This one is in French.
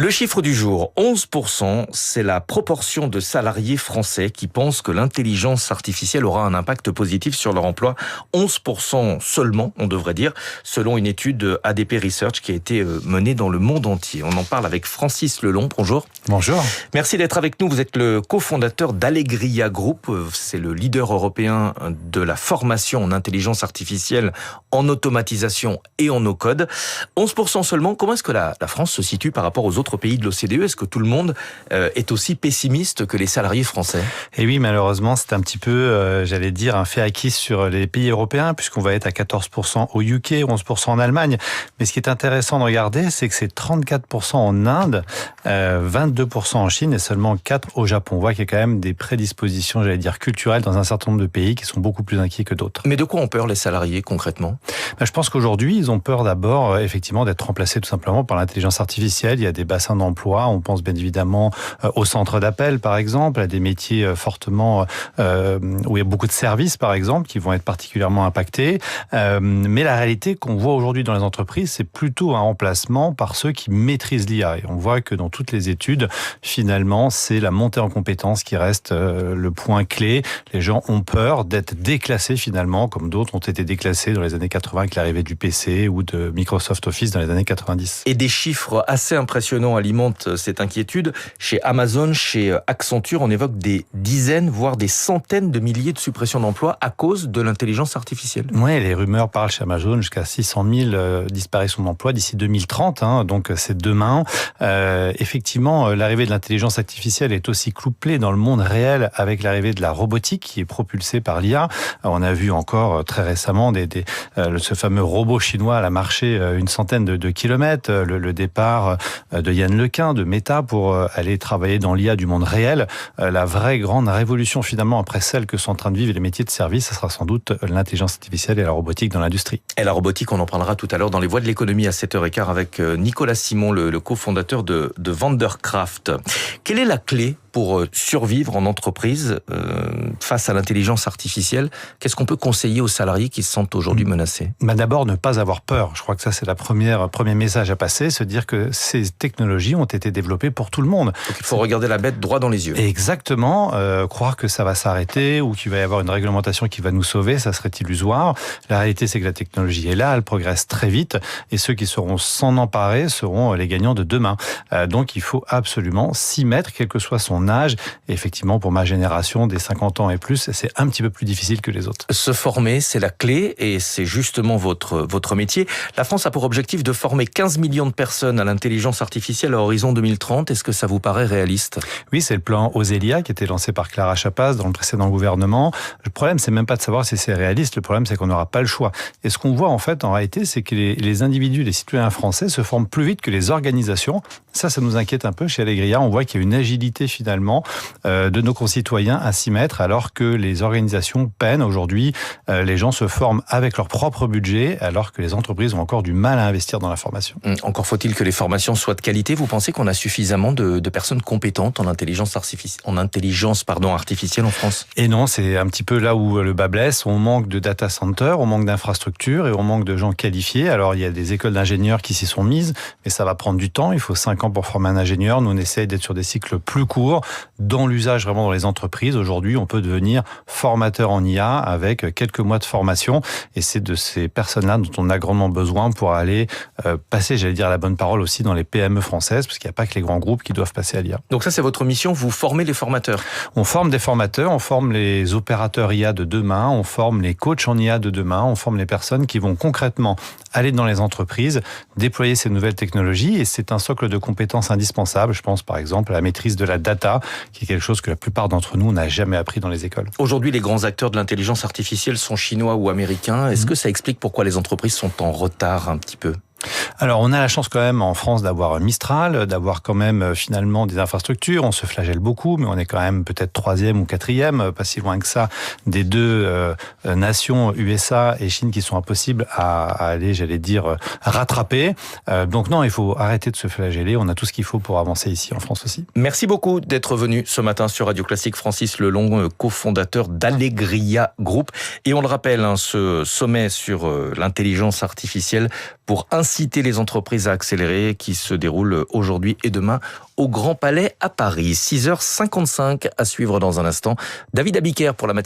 Le chiffre du jour, 11%, c'est la proportion de salariés français qui pensent que l'intelligence artificielle aura un impact positif sur leur emploi. 11% seulement, on devrait dire, selon une étude ADP Research qui a été menée dans le monde entier. On en parle avec Francis Lelong. Bonjour. Bonjour. Merci d'être avec nous. Vous êtes le cofondateur d'Allegria Group. C'est le leader européen de la formation en intelligence artificielle, en automatisation et en no-code. 11% seulement. Comment est-ce que la France se situe par rapport aux autres pays de l'OCDE? Est-ce que tout le monde est aussi pessimiste que les salariés français? Et oui, malheureusement, c'est un petit peu, j'allais dire, un fait acquis sur les pays européens, puisqu'on va être à 14% au UK, 11% en Allemagne. Mais ce qui est intéressant de regarder, c'est que c'est 34% en Inde, 22% en Chine et seulement 4% au Japon. On voit qu'il y a quand même des prédispositions, j'allais dire, culturelles dans un certain nombre de pays qui sont beaucoup plus inquiets que d'autres. Mais de quoi ont peur les salariés concrètement? Je pense qu'aujourd'hui, ils ont peur d'abord, effectivement, d'être remplacés tout simplement par l'intelligence artificielle. Il y a des bassins d'emploi. On pense bien évidemment au centre d'appel, par exemple, à des métiers fortement où il y a beaucoup de services, par exemple, qui vont être particulièrement impactés. Mais la réalité qu'on voit aujourd'hui dans les entreprises, c'est plutôt un remplacement par ceux qui maîtrisent l'IA. Et on voit que dans toutes les études, finalement, c'est la montée en compétences qui reste le point clé. Les gens ont peur d'être déclassés, finalement, comme d'autres ont été déclassés dans les années 80 avec l'arrivée du PC ou de Microsoft Office dans les années 90. Et des chiffres assez impressionnants alimentent cette inquiétude. Chez Amazon, chez Accenture, on évoque des dizaines, voire des centaines de milliers de suppressions d'emplois à cause de l'intelligence artificielle. Oui, les rumeurs parlent chez Amazon jusqu'à 600 000 disparitions d'emplois d'ici 2030, donc c'est demain. Effectivement, l'arrivée de l'intelligence artificielle est aussi couplée dans le monde réel avec l'arrivée de la robotique qui est propulsée par l'IA. On a vu encore très récemment ce fameux robot chinois à marcher une centaine de kilomètres, le départ de Yann Lequin de Meta pour aller travailler dans l'IA du monde réel. La vraie grande révolution finalement après celle que sont en train de vivre les métiers de service, ce sera sans doute l'intelligence artificielle et la robotique dans l'industrie. Et la robotique, on en parlera tout à l'heure dans les voies de l'économie à 7h15 avec Nicolas Simon, le cofondateur de Vandercraft. Quelle est la clé pour survivre en entreprise face à l'intelligence artificielle? Qu'est-ce qu'on peut conseiller aux salariés qui se sentent aujourd'hui menacés? D'abord, ne pas avoir peur. Je crois que ça, c'est le premier message à passer, se dire que ces technologies ont été développées pour tout le monde. Donc il faut regarder la bête droit dans les yeux. Exactement. Croire que ça va s'arrêter ou qu'il va y avoir une réglementation qui va nous sauver, ça serait illusoire. La réalité, c'est que la technologie est là, elle progresse très vite et ceux qui sauront s'en emparer seront les gagnants de demain. Donc il faut absolument s'y mettre, quel que soit son âge. Et effectivement, pour ma génération, des 50 ans et plus, c'est un petit peu plus difficile que les autres. Se former, c'est la clé et c'est justement votre métier. La France a pour objectif de former 15 millions de personnes à l'intelligence artificielle à horizon 2030. Est-ce que ça vous paraît réaliste? Oui, c'est le plan Osélia qui a été lancé par Clara Chapas dans le précédent gouvernement. Le problème, c'est même pas de savoir si c'est réaliste. Le problème, c'est qu'on n'aura pas le choix. Et ce qu'on voit, en fait, en réalité, c'est que les individus, les citoyens français se forment plus vite que les organisations. Ça nous inquiète un peu chez Allegria. On voit qu'il y a une agilité, finalement, de nos concitoyens à s'y mettre, alors que les organisations peinent. Aujourd'hui, les gens se forment avec leur propre budget, alors que les entreprises ont encore du mal à investir dans la formation. Encore faut-il que les formations soient de qualité. Vous pensez qu'on a suffisamment de personnes compétentes en intelligence artificielle en France? Et non, c'est un petit peu là où le bas blesse. On manque de data centers, on manque d'infrastructures et on manque de gens qualifiés. Alors, il y a des écoles d'ingénieurs qui s'y sont mises, mais ça va prendre du temps. Il faut 5 ans pour former un ingénieur. Nous, on essaye d'être sur des cycles plus courts, dans l'usage vraiment dans les entreprises. Aujourd'hui, on peut devenir formateur en IA avec quelques mois de formation. Et c'est de ces personnes-là dont on a grandement besoin pour aller passer, j'allais dire, la bonne parole aussi dans les PME françaises, parce qu'il n'y a pas que les grands groupes qui doivent passer à l'IA. Donc ça, c'est votre mission, vous formez les formateurs? On forme des formateurs, on forme les opérateurs IA de demain, on forme les coachs en IA de demain, on forme les personnes qui vont concrètement aller dans les entreprises, déployer ces nouvelles technologies, et c'est un socle de compétences indispensable. Je pense par exemple à la maîtrise de la data, qui est quelque chose que la plupart d'entre nous n'a jamais appris dans les écoles. Aujourd'hui, les grands acteurs de l'intelligence artificielle sont chinois ou américains. Est-ce que ça explique pourquoi les entreprises sont en retard un petit peu? Alors, on a la chance quand même en France d'avoir Mistral, d'avoir quand même finalement des infrastructures. On se flagelle beaucoup, mais on est quand même peut-être 3e ou 4e, pas si loin que ça, des deux nations USA et Chine qui sont impossibles à aller, j'allais dire, rattraper. Donc non, il faut arrêter de se flageller. On a tout ce qu'il faut pour avancer ici en France aussi. Merci beaucoup d'être venu ce matin sur Radio Classique. Francis Lelong, cofondateur d'Allegria Group. Et on le rappelle, ce sommet sur l'intelligence artificielle pour inciter inciter les entreprises à accélérer qui se déroule aujourd'hui et demain au Grand Palais à Paris. 6h55 à suivre dans un instant. David Abiker pour la matinale.